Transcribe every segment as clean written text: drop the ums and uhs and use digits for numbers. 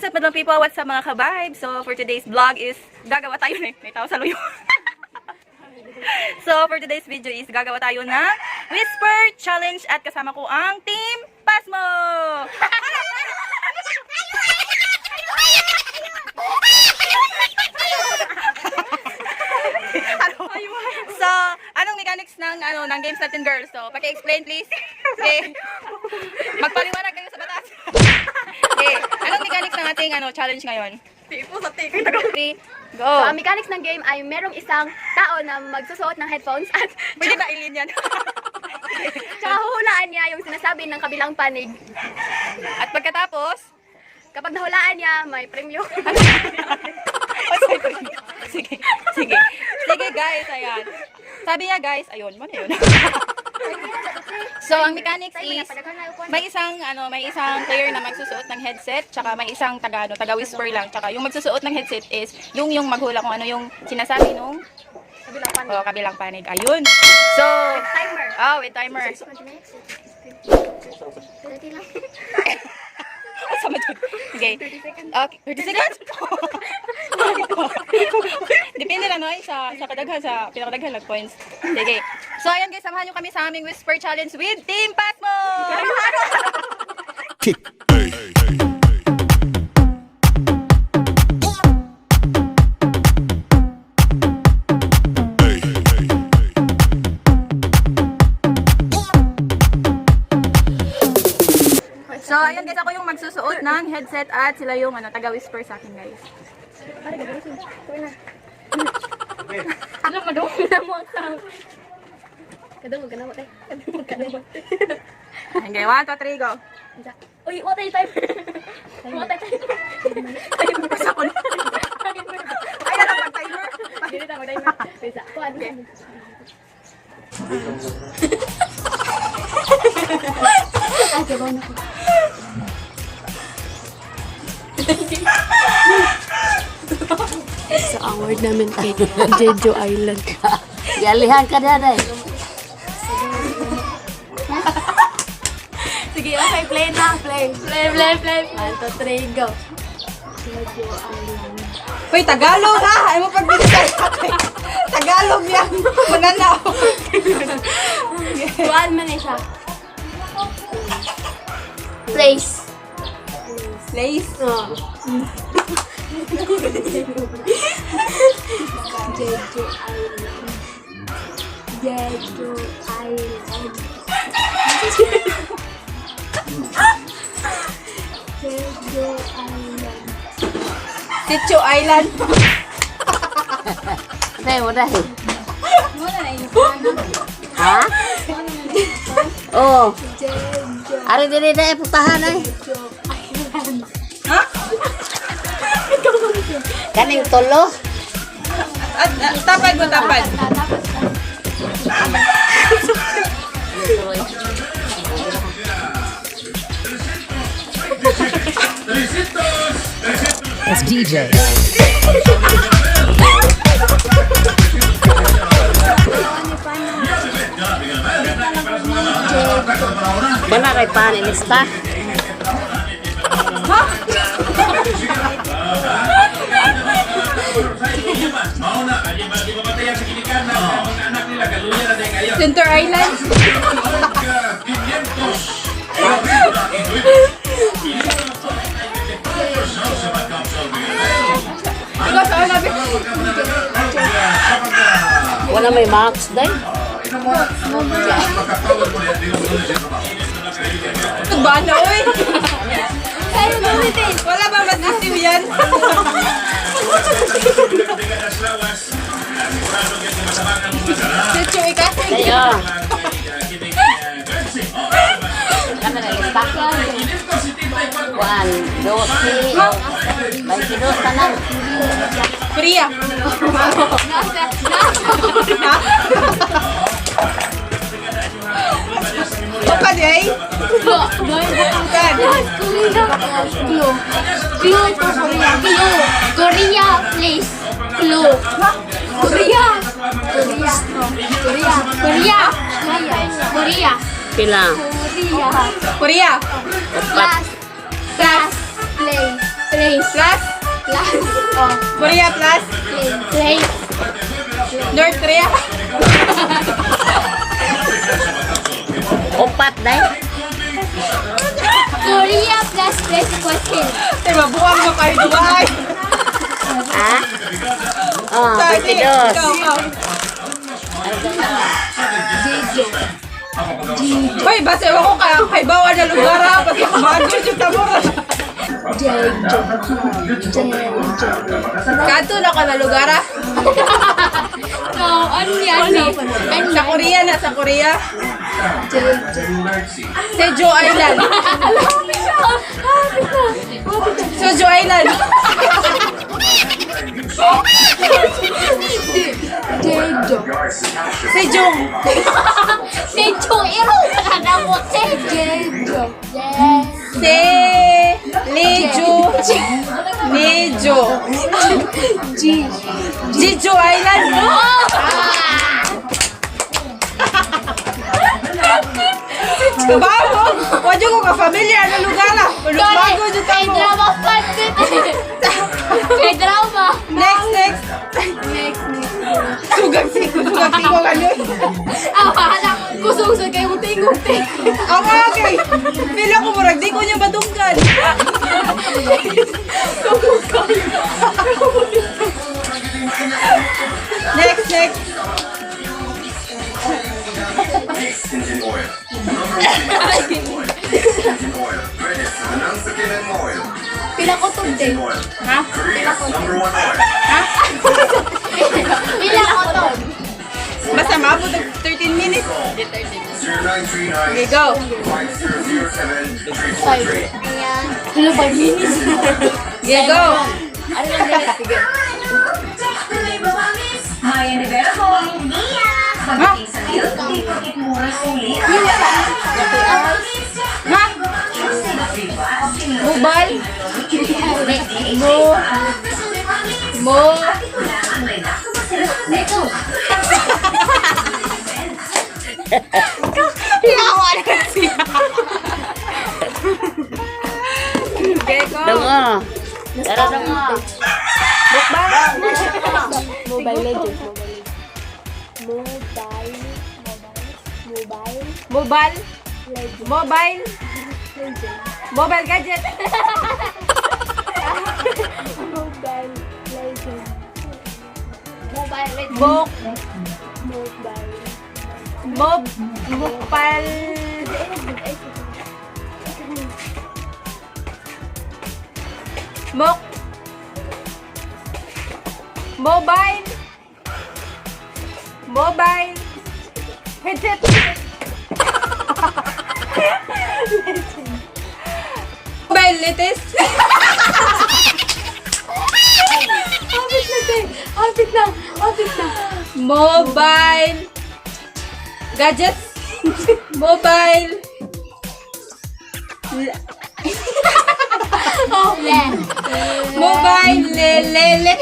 What's up, madlang people? What's up, mga ka-vibes? So, for today's vlog is, gagawa tayo na may tao sa luyo. So, for today's video is, gagawa tayo ng Whisper Challenge at kasama ko ang Team Pasmo! So, anong mechanics ng games natin, girls? So, paki-explain please. Okay. Magpaliwanag kayo sa batas. Okay. Anong mechanics ng ating challenge ngayon? Tipo sa tik. 3, go. So, ang mechanics ng game ay merong isang tao na magsusuot ng headphones at Pwede ba ilin yan? tsaka huhulaan niya yung sinasabi ng kabilang panig. At pagkatapos, Kapag nahulaan niya, may premyo. sige, sige. Sige guys, ayan. Sabi niya guys, ayun, ano yun? So, ang mechanics is, may isang player na magsusuot ng headset, tsaka may isang taga-whisper lang, tsaka yung magsusuot ng headset is, yung maghula kung ano yung sinasabi nung kabilang panig. Ayun. So, Timer. oh, with timer. 30 lang. Sama dun. Okay. 30 seconds. Okay. 30 seconds? Depende lang, no? Sa kadaghan, sa pinakadaghan lang points. Sige. So, ayan guys, samahan nyo kami sa aming Whisper Challenge with Team Pasmo! So, ayan guys, ako yung magsusuot ng headset at sila yung taga-whisper sa akin, guys. Alam mo daw, pinamot ang... Kadamot. Okay, 1, 2, 3, go. Uy, what ay timer? What ay timer? Basta ko na. Ay, na lang mag-timer. Dili ta mag-timer. Pisa. Kuan. Ay, sabaw na ko. Sa award namin kay Jeju Island. Galihan ka na rin. Sige, okay, play na, play. Play. 1, 2, 3, go. Jeju Island. Uy, Tagalog ha! Ay mo pagbibigay natin. Tagalog yan. Mananaw. Kuhaan man na siya. Place. Place. Oh. Jeju Island. Jeju Island. Jeju Island. Sitio Island. Đây, một đây. Hả? Ồ. Jeju Ari dili dai putahan ay. Ha? Kaning tolo. Tapad mo, tapad. As DJ. Mana kay panin lista? Center Island. Wala may marks day. Bana, uy. Kayo gamitin. Wala bang mag-active yan? Sitio ikasing. Ayo. Kana na lista. 1, 2, 3, 22 tanan. Korea. Bukan eh. Bukan. Clue to Korea. Korea, please. Clue. Korea. Pila. Korea. Class. Play. Place. Plus? Plus. Oh. Korea plus? Place. North Korea? Upat, day. Korea plus place question. Mabuwang mo kayo Dubai. Ha? Oh, Sige, 22. ikaw. Hoy, basta ewan ko kay bawa na lugar ha. Pati kumagot yung tamura. Kanto na ka na lugar ha. No, ano yan? Sa Korea na, sa Korea. Jeju Island. Jeju Island. Jeju. Sejong. Jeju. Iro ka na mo. Jeju. Se Leju. Leju. Jeju Island. Bago. Wadyo ko ka-familiar na lugar na. Bago dito Kay mo. drama content. Kay drama. Next. Sugang siko ano. Wala. Kusog-kusog kayo mo tingog-ting. Ang okay. Pila ko murag di ko niya batunggan. Next. Engine oil. Number one oil. Engine oil. Ready for the non-sticky oil. Pila ko tugde. Oil. Ha? Korea's number one oil. Pila ko to. Basta maabot ng 13 minutes. 0939 Okay, go. 5007 343. Ayan. Hello, 5 minutes. Okay, go. Ano lang nila? Sige. Maya Rivera po. Pagdating sa ngayon, di porket mura sulit. Ha? Mobile? Mo. Ito. Yawa na siya. Okay, go. Dungo. Tara, dungo. Mobile Legends. Mobile? Mobile? Mobile gadget? Mobile Legends. Mobile. Mobile. Mok. Mobile. Mobile. Headset. Mobile latest. Outfit na. Mobile. Gadgets. Mobile. Mobile lele.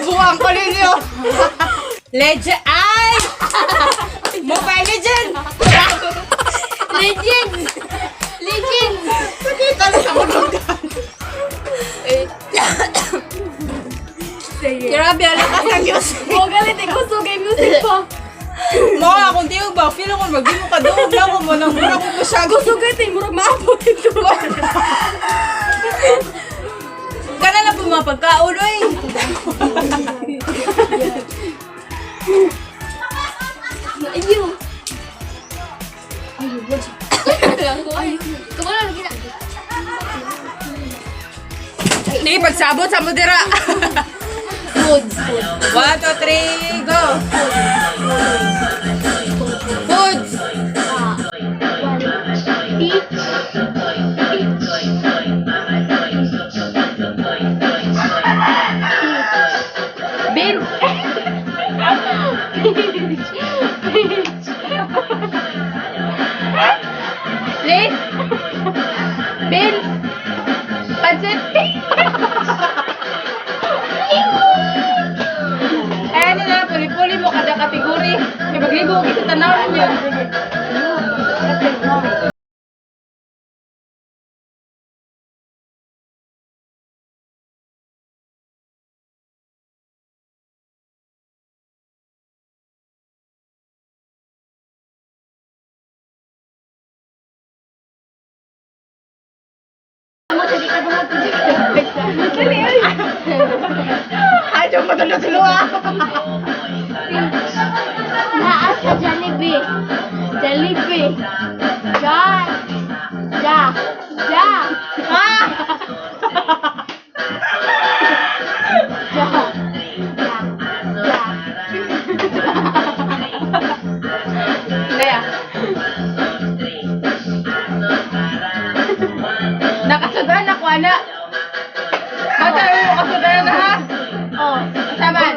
Buang ko ninyo. Legend. Ay! Mobile Legend. Legends. Nakita na sa mga. Grabe, alakas ang music. Mo galit gusto kay music pa. Mga akong tiyog ba, feel ko magdi mo kadoog lang mo nang mura ko pa siya. Gusto kay tay murag maabot ito. Kana na po mga pagkaon, oy. Ayun. Kumana lagi na. Sige, pagsabot sa mudira. Foods. 1, 2, 3, go. Foods. Beans. Please. Beans. Pancit. Ayan nila, puli-puli mo kada kategori. May magligo kita tanaw ninyo. Ay, yung matulog-tulog ah. Naa sa Jollibee. Jollibee. Ja. Ja. Ja. Ah! Ja. Ja. Ja. Hindi ah. Nakasudan ako, ana. Matayo mo kasudan na ha? Oh. Saman.